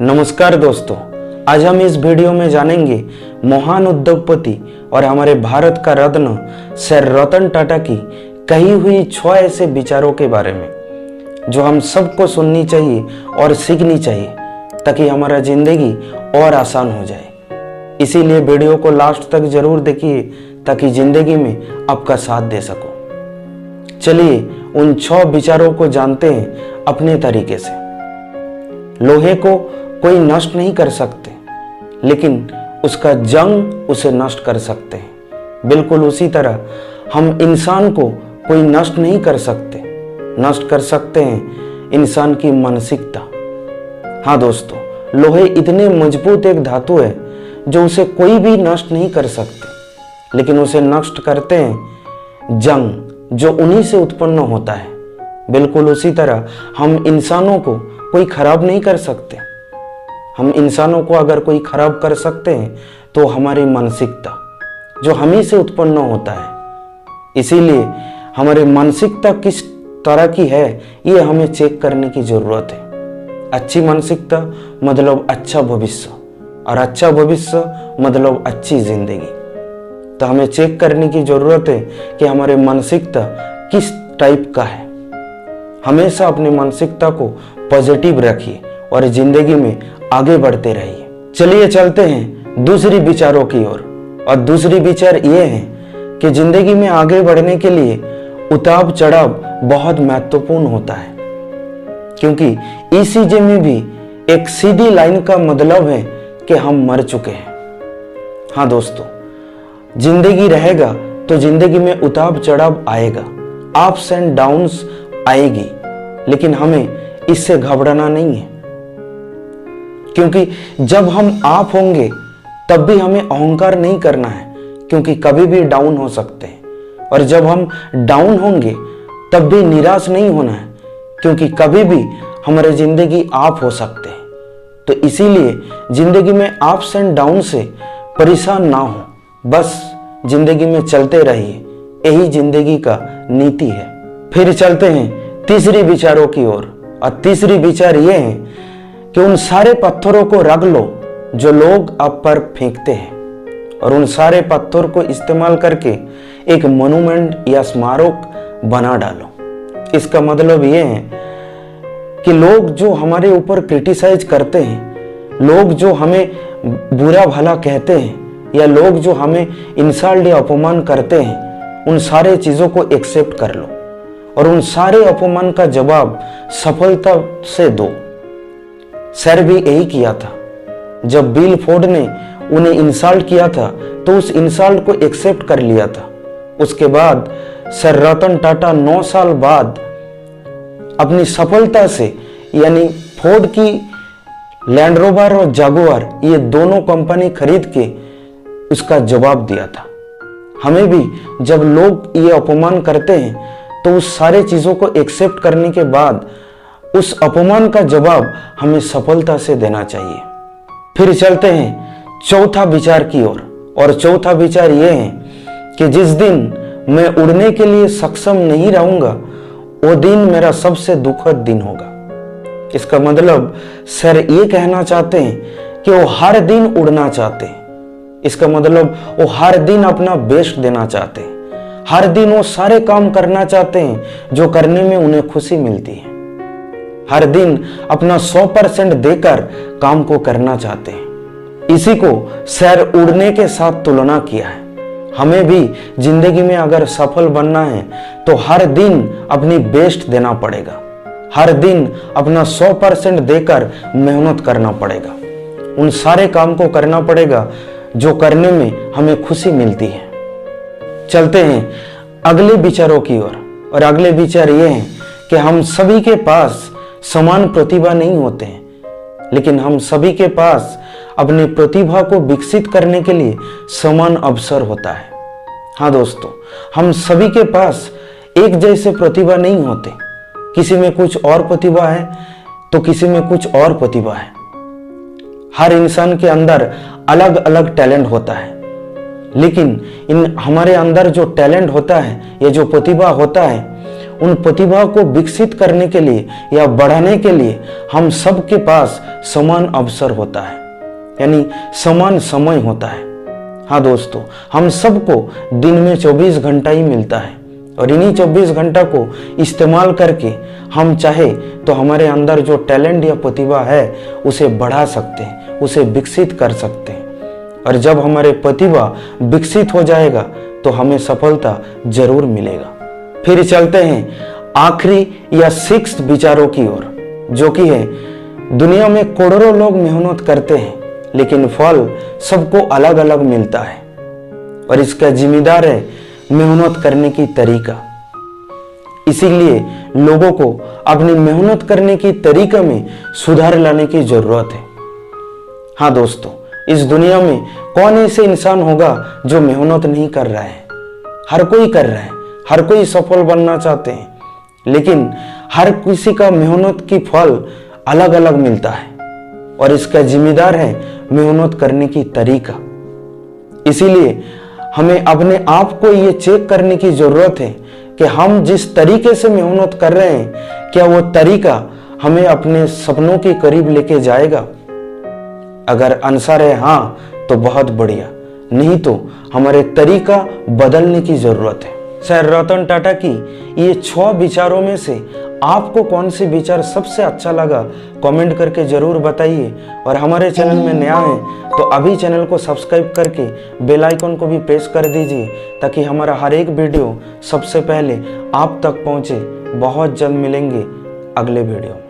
नमस्कार दोस्तों, आज हम इस वीडियो में जानेंगे महान उद्योगपति और हमारे भारत का रत्न सर रतन टाटा की कही हुई 6 ऐसे विचारों के बारे में जो हम सबको सुननी चाहिए और सीखनी चाहिए ताकि हमारा जिंदगी और आसान हो जाए। इसीलिए वीडियो को लास्ट तक जरूर देखिए ताकि जिंदगी में आपका साथ दे सको। चलिए उन 6 विचारों को जानते हैं अपने तरीके से। लोहे को कोई नष्ट नहीं कर सकते, लेकिन उसका जंग उसे नष्ट कर सकते हैं। बिल्कुल उसी तरह हम इंसान को कोई नष्ट नहीं कर सकते, नष्ट कर सकते हैं इंसान की मानसिकता। हाँ दोस्तों, लोहे इतने मजबूत एक धातु है जो उसे कोई भी नष्ट नहीं कर सकते, लेकिन उसे नष्ट करते हैं जंग जो उन्हीं से उत्पन्न होता है। बिल्कुल उसी तरह हम इंसानों को कोई खराब नहीं कर सकते। हम इंसानों को अगर कोई खराब कर सकते हैं तो हमारी मानसिकता जो हम ही से उत्पन्न होता है। इसीलिए हमारी मानसिकता किस तरह की है ये हमें चेक करने की जरूरत है। अच्छी मानसिकता मतलब अच्छा भविष्य, और अच्छा भविष्य मतलब अच्छी जिंदगी। तो हमें चेक करने की जरूरत है कि हमारे मानसिकता किस टाइप का है। हमेशा अपनी मानसिकता को पॉजिटिव रखिए और जिंदगी में आगे बढ़ते रहिए। चलिए चलते हैं दूसरी विचारों की ओर। और दूसरी विचार ये है कि जिंदगी में आगे बढ़ने के लिए उतार चढ़ाव बहुत महत्वपूर्ण होता है, क्योंकि ईसीजी में भी एक सीधी लाइन का मतलब है कि हम मर चुके हैं। हाँ दोस्तों, जिंदगी रहेगा तो जिंदगी में उतार चढ़ाव आएगा, अप्स एंड डाउन्स आएगी, लेकिन हमें इससे घबराना नहीं है, क्योंकि जब हम आप होंगे तब भी हमें अहंकार नहीं करना है, क्योंकि कभी भी डाउन हो सकते हैं। और जब हम डाउन होंगे तब भी निराश नहीं होना है, क्योंकि कभी भी हमारे जिंदगी आप हो सकते हैं। तो इसीलिए जिंदगी में अप्स एंड डाउन से परेशान ना हो, बस जिंदगी में चलते रहिए, यही जिंदगी का नीति है। फिर चलते हैं तीसरी विचारों की ओर। और तीसरी विचार यह है कि उन सारे पत्थरों को रख लो जो लोग आप पर फेंकते हैं, और उन सारे पत्थर को इस्तेमाल करके एक मोन्यूमेंट या स्मारक बना डालो। इसका मतलब यह है कि लोग जो हमारे ऊपर क्रिटिसाइज करते हैं, लोग जो हमें बुरा भला कहते हैं, या लोग जो हमें इंसल्ट या अपमान करते हैं, उन सारे चीजों को एक्सेप्ट कर लो और उन सारे अपमान का जवाब सफलता से दो। सर भी यही किया था। जब बिल फोर्ड ने उन्हें इंसल्ट किया था तो उस इंसल्ट को एक्सेप्ट कर लिया था। उसके बाद सर रतन टाटा 9 साल बाद अपनी सफलता से, यानी फोर्ड की लैंड रोवर और जागुआर, ये दोनों कंपनी खरीद के उसका जवाब दिया था। हमें भी जब लोग ये अपमान करते हैं तो उस सारे चीजों को एक्सेप्ट करने के बाद उस अपमान का जवाब हमें सफलता से देना चाहिए। फिर चलते हैं चौथा विचार की ओर। और चौथा विचार यह है कि जिस दिन मैं उड़ने के लिए सक्षम नहीं रहूंगा वो दिन मेरा सबसे दुखद दिन होगा। इसका मतलब सर ये कहना चाहते हैं कि वो हर दिन उड़ना चाहते हैं। इसका मतलब वो हर दिन अपना बेस्ट देना चाहते हैं, हर दिन वो सारे काम करना चाहते हैं जो करने में उन्हें खुशी मिलती है। हर दिन अपना 100% देकर काम को करना चाहते हैं। इसी को सर उड़ने के साथ तुलना किया है। हमें भी जिंदगी में अगर सफल बनना है तो हर दिन अपनी बेस्ट देना पड़ेगा, हर दिन अपना 100% देकर मेहनत करना पड़ेगा, उन सारे काम को करना पड़ेगा जो करने में हमें खुशी मिलती है। चलते हैं अगले विचारों की ओर। और अगले विचार ये हैं कि हम सभी के पास समान प्रतिभा नहीं होते हैं, लेकिन हम सभी के पास अपनी प्रतिभा को विकसित करने के लिए समान अवसर होता है। हाँ दोस्तों, हम सभी के पास एक जैसे प्रतिभा नहीं होते। किसी में कुछ और प्रतिभा है तो किसी में कुछ और प्रतिभा है। हर इंसान के अंदर अलग अलग टैलेंट होता है, लेकिन इन हमारे अंदर जो टैलेंट होता है, ये जो प्रतिभा होता है, उन प्रतिभा को विकसित करने के लिए या बढ़ाने के लिए हम सबके पास समान अवसर होता है, यानी समान समय होता है। हाँ दोस्तों, हम सबको दिन में 24 घंटा ही मिलता है और इन्हीं 24 घंटा को इस्तेमाल करके हम चाहे तो हमारे अंदर जो टैलेंट या प्रतिभा है उसे बढ़ा सकते हैं, उसे विकसित कर सकते हैं। और जब हमारे प्रतिभा विकसित हो जाएगा तो हमें सफलता जरूर मिलेगा। फिर चलते हैं आखिरी या 6th विचारों की ओर, जो कि है दुनिया में करोड़ों लोग मेहनत करते हैं लेकिन फल सबको अलग अलग मिलता है और इसका जिम्मेदार है मेहनत करने की तरीका। इसीलिए लोगों को अपनी मेहनत करने की तरीका में सुधार लाने की जरूरत है। हाँ दोस्तों, इस दुनिया में कौन ऐसे इंसान होगा जो मेहनत नहीं कर रहा है? हर कोई कर रहा है, हर कोई सफल बनना चाहते हैं, लेकिन हर किसी का मेहनत की फल अलग अलग मिलता है और इसका जिम्मेदार है मेहनत करने की तरीका। इसीलिए हमें अपने आप को ये चेक करने की जरूरत है कि हम जिस तरीके से मेहनत कर रहे हैं, क्या वो तरीका हमें अपने सपनों के करीब लेके जाएगा? अगर आंसर है हाँ तो बहुत बढ़िया, नहीं तो हमारे तरीका बदलने की जरूरत है। सर रतन टाटा की ये 6 विचारों में से आपको कौन से विचार सबसे अच्छा लगा कमेंट करके जरूर बताइए। और हमारे चैनल में नया है तो अभी चैनल को सब्सक्राइब करके बेल आइकन को भी प्रेस कर दीजिए ताकि हमारा हर एक वीडियो सबसे पहले आप तक पहुंचे। बहुत जल्द मिलेंगे अगले वीडियो में।